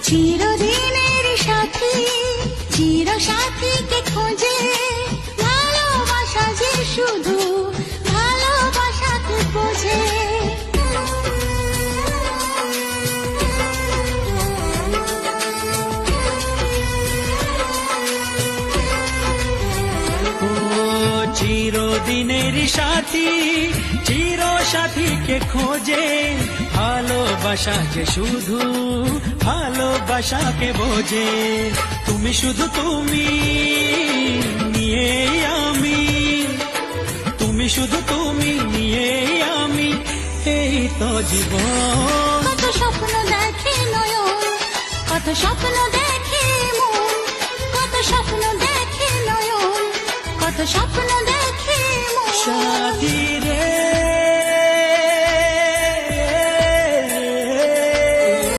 চিরদিনের সাথী, চির সাথীকে খোঁজে, ভালোবাসা যে শুধু ভালোবাসাকে বোঝে। চিরদিনের সাথী, চির সাথীকে খোঁজে, ভালোবাসা যে শুধু ভালোবাসাকে বোঝে। তুমি শুধু তুমি নিয়ে আমি, তুমি শুধু তুমি নিয়ে আমি, এই তো জীবন। কত স্বপ্ন দেখে নয়ন, কত স্বপ্ন দেখে মন, কত স্বপ্ন দেখে নয়ন, কত স্বপ্ন দেখে মন। সাথী